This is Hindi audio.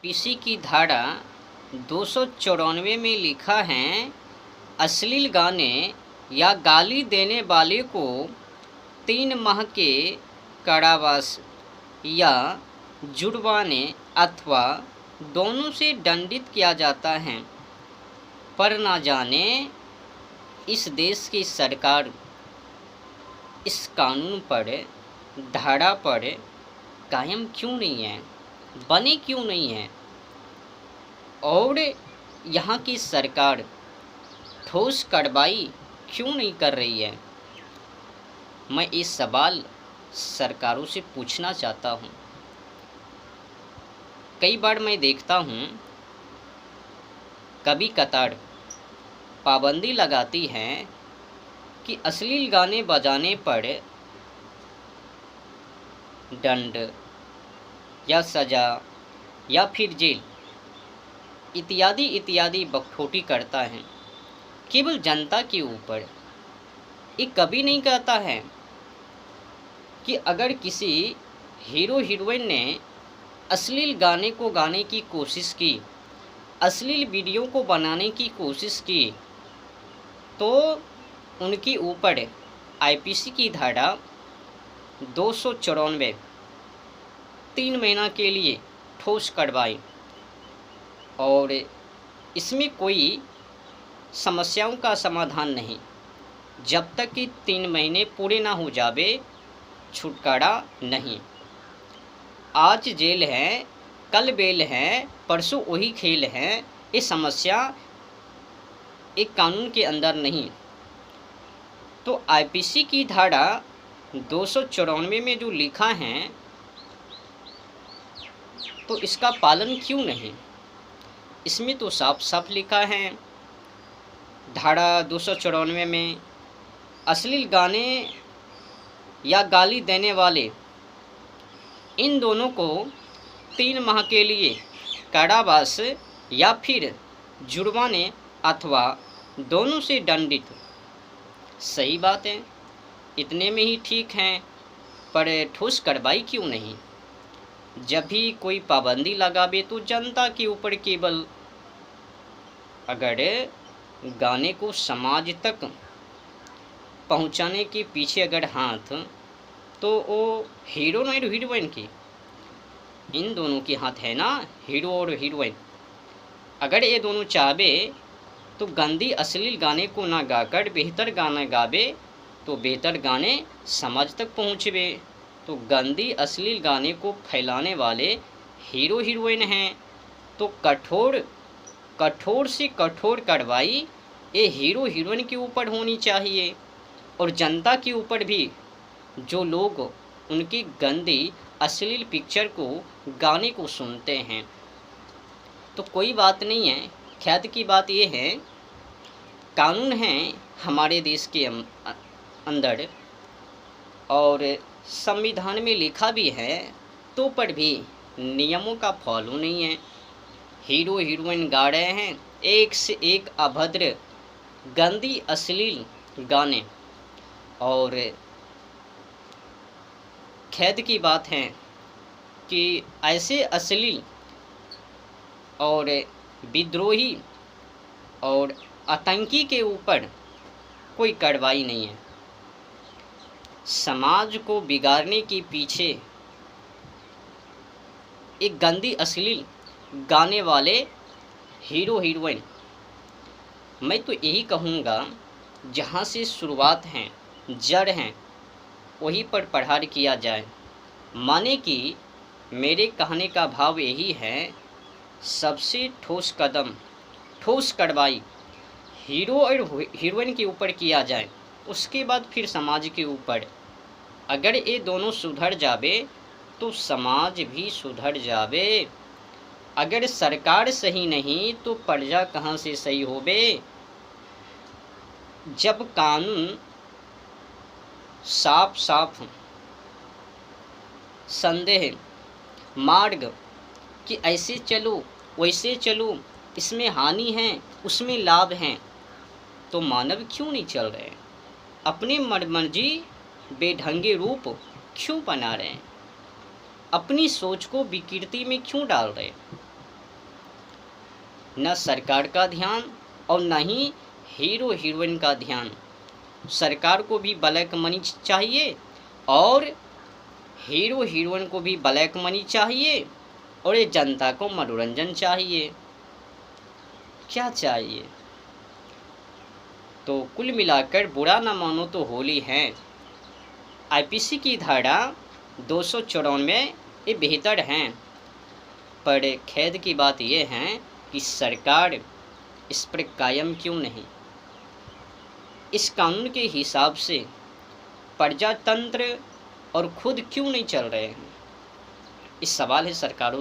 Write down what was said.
पीसी की धारा 294 में लिखा है, अश्लील गाने या गाली देने वाले को 3 माह के कारावास या जुर्माने अथवा दोनों से दंडित किया जाता है। पर ना जाने इस देश की सरकार इस कानून पर, धारा पर कायम क्यों नहीं है, बने क्यों नहीं है, और यहाँ की सरकार ठोस कार्रवाई क्यों नहीं कर रही है। मैं ये सवाल सरकारों से पूछना चाहता हूँ। कई बार मैं देखता हूँ कभी कतार पाबंदी लगाती हैं कि अश्लील गाने बजाने पर दंड या सज़ा या फिर जेल इत्यादि इत्यादि बखौटी करता है केवल जनता के ऊपर। ये कभी नहीं कहता है कि अगर किसी हीरो हीरोइन ने अश्लील गाने को गाने की कोशिश की, अश्लील वीडियो को बनाने की कोशिश की, तो उनके ऊपर आईपीसी की धारा 294 3 महीना के लिए ठोस कार्रवाई, और इसमें कोई समस्याओं का समाधान नहीं। जब तक कि 3 महीने पूरे ना हो जावे छुटकारा नहीं। आज जेल है, कल बेल है, परसों वही खेल है। ये समस्या एक कानून के अंदर नहीं। तो आईपीसी की धारा 294 में जो लिखा है तो इसका पालन क्यों नहीं। इसमें तो साफ साफ लिखा है धारा 294 में, अश्लील गाने या गाली देने वाले इन दोनों को 3 माह के लिए कारावास या फिर जुर्माने अथवा दोनों से दंडित। सही बात है, इतने में ही ठीक है, पर ठोस कार्रवाई क्यों नहीं। जब भी कोई पाबंदी लगावे तो जनता के ऊपर केवल, अगर गाने को समाज तक पहुंचाने के पीछे अगर हाथ, तो वो हीरो और हीरोइन की, इन दोनों के हाथ है ना, हीरो और हीरोइन। अगर ये दोनों चाहे तो गंदी अश्लील गाने को ना गाकर बेहतर गाना गावे तो बेहतर गाने समाज तक पहुँचवे। तो गंदी अश्लील गाने को फैलाने वाले हीरो हीरोइन हैं, तो कठोर से कठोर कार्रवाई ये हीरो हीरोइन के ऊपर होनी चाहिए, और जनता के ऊपर भी, जो लोग उनकी गंदी अश्लील पिक्चर को, गाने को सुनते हैं। तो कोई बात नहीं है। ख्यात की बात ये है, कानून है हमारे देश के अंदर और संविधान में लिखा भी है, तो पर भी नियमों का फॉलो नहीं है। हीरो हीरोइन गा रहे हैं एक से एक अभद्र गंदी अश्लील गाने, और खेद की बात है कि ऐसे अश्लील और विद्रोही और आतंकी के ऊपर कोई कार्रवाई नहीं है। समाज को बिगाड़ने के पीछे एक गंदी अश्लील गाने वाले हीरो हीरोइन, मैं तो यही कहूँगा, जहाँ से शुरुआत है, जड़ हैं, वहीं पर प्रहार किया जाए। माने कि मेरे कहने का भाव यही है, सबसे ठोस कदम, ठोस कार्रवाई हीरो और हीरोइन के ऊपर किया जाए, उसके बाद फिर समाज के ऊपर। अगर ये दोनों सुधर जावे तो समाज भी सुधर जावे। अगर सरकार सही नहीं तो प्रजा कहाँ से सही होवे। जब कानून साफ साफ संदेह मार्ग कि ऐसे चलो वैसे चलो, इसमें हानि है उसमें लाभ है, तो मानव क्यों नहीं चल रहे। अपने मनमर्जी बेढंगे रूप क्यों बना रहे हैं, अपनी सोच को विकृति में क्यों डाल रहे हैं। न सरकार का ध्यान और न ही हीरो हीरोइन का ध्यान। सरकार को भी ब्लैक मनी चाहिए और हीरो हीरोइन को भी ब्लैक मनी चाहिए और ये जनता को मनोरंजन चाहिए। क्या चाहिए? तो कुल मिलाकर बुरा ना मानो तो होली है। आईपीसी की धारा 294 ये बेहतर हैं, पर खेद की बात यह है कि सरकार इस पर कायम क्यों नहीं। इस कानून के हिसाब से प्रजातंत्र और खुद क्यों नहीं चल रहे हैं? इस सवाल है सरकारों